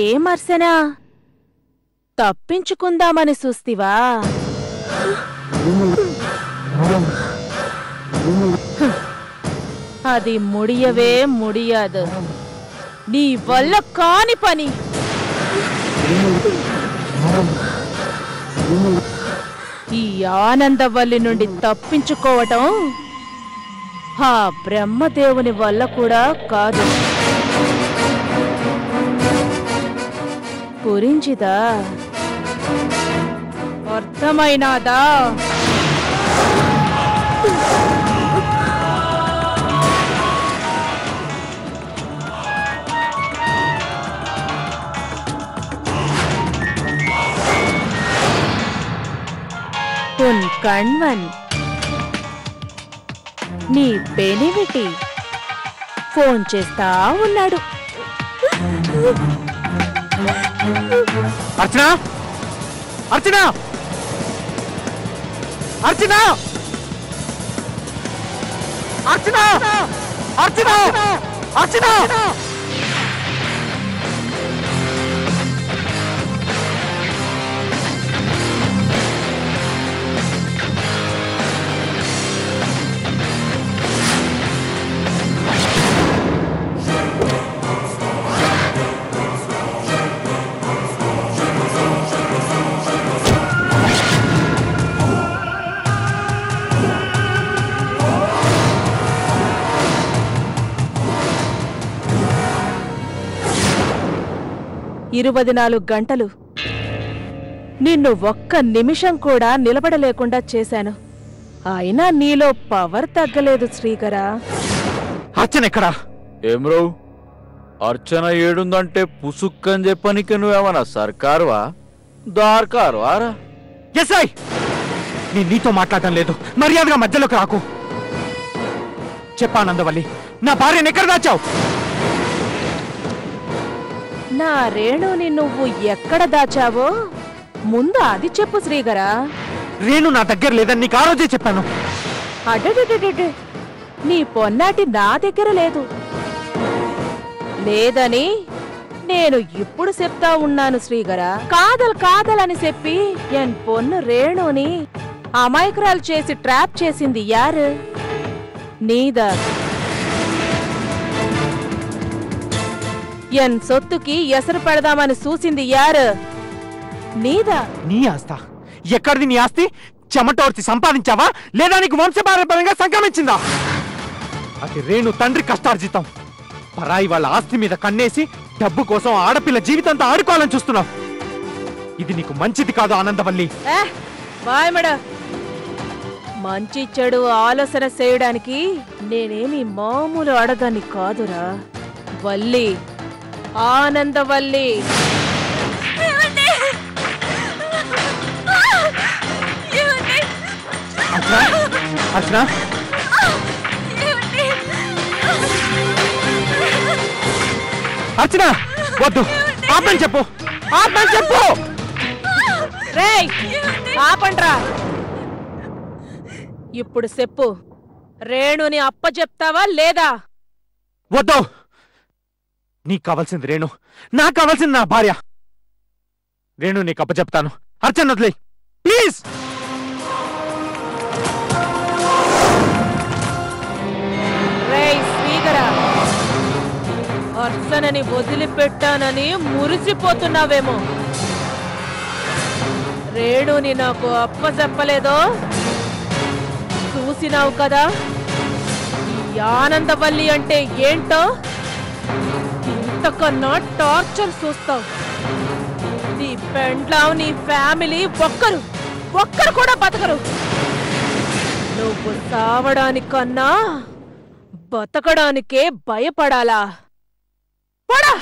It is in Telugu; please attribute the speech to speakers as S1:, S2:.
S1: ఏమర్సనా తప్పించుకుందామని చూస్తివా? అది ముడియవే ముడియాదు. నీ వల్ల కాని పని. ఈ ఆనందవల్లి నుండి తప్పించుకోవటం ఆ బ్రహ్మదేవుని వల్ల కూడా కాదు. పురించిదా? అర్థమైనాదా? కణ్వన్ నీ పెనివిటి ఫోన్ చేస్తా ఉన్నాడు.
S2: అర్చన, అర్చన, అర్చన, అర్చన, అర్చన, అర్చన.
S1: ఇరవై 4 గంటలు నిన్ను ఒక్క నిమిషం కూడా నిలబడలేకుండా చేశాను. అయినా నీలో పవర్ తగ్గలేదు శ్రీకరా.
S2: అర్చన ఎక్కడా?
S3: ఏమ్రో, అర్చన ఏడుందంటే పుసుక్కని చెప్పనికి నువ్వేమన్నా సర్కారువా దార్కారువారా?
S2: ఎస్ఐ, నేను నీతో మాట్లాడటం లేదు. మర్యాదగా మధ్యలోకి రాకు. చెప్పానందవల్లి, నా భార్యను ఎక్కడ దాచావు?
S1: నా రేణుని నువ్వు ఎక్కడ దాచావో ముందు అది చెప్పు శ్రీగరా.
S2: రేణు నా దగ్గర లేదని నీకు ఆ రోజే చెప్పాను.
S1: అడ్డడ్డడ్డడ్డే, నీ పొన్నాటి నా దగ్గర లేదు లేదని నేను ఇప్పుడు చెప్తా ఉన్నాను శ్రీగరా. కాదలని చెప్పి ఎన్ పొన్ను రేణుని అమాయకురాలు చేసి ట్రాప్ చేసింది యారు? నీదా? ఎన్ సొత్తుకి ఎసరు పెడదామని చూసింది యారు? నీదా?
S2: నీ ఆస్తా? ఎక్కడిది నీ ఆస్తి? చెమటోర్చి సంపాదించావా లేదా నీకు వంశపారంపర్యంగా సంక్రమించిందా? అది రేణు తండ్రి కష్టార్జితం. పరాయి వాళ్ళ ఆస్తి మీద కన్నేసి డబ్బు కోసం ఆడపిల్ల జీవితంతో ఆడుకోవాలని చూస్తున్నావు. ఇది నీకు మంచిది కాదు ఆనందవల్లి.
S1: బాయ్ మంచి చెడు ఆలోచన చేయడానికి నేనేమి మామూలు ఆడదాన్ని కాదురా. వల్లి, ఆనందవల్లి.
S2: అర్చన, అర్చన, వద్దు, ఆపని చెప్పు, ఆపని చెప్పు.
S1: రేయ్, ఆపండ్రా. ఇప్పుడు చెప్పు, రేణుని అప్పచెప్తావా లేదా?
S2: వద్దు. నీకు కావాల్సింది రేణు, నాకు కావాల్సింది నా భార్య. రేణు నీకు అప్పచెప్తాను. అర్చన వదిలే ప్లీజ్.
S1: రేయ్ శ్రీకరా, అర్చనని వదిలిపెట్టానని మురిసిపోతున్నావేమో. రేణుని నాకు అప్పచెప్పలేదో చూసినావు కదా. ఈ ఆనందవల్లి అంటే ఏంటో ఇంతకన్నా టార్చర్ చూస్తావు. నీ పెండ్లాం, నీ ఫ్యామిలీ ఒక్కరు కూడా బతకరు. నువ్వు సావడానికన్నా బతకడానికే భయపడాలా? పడా.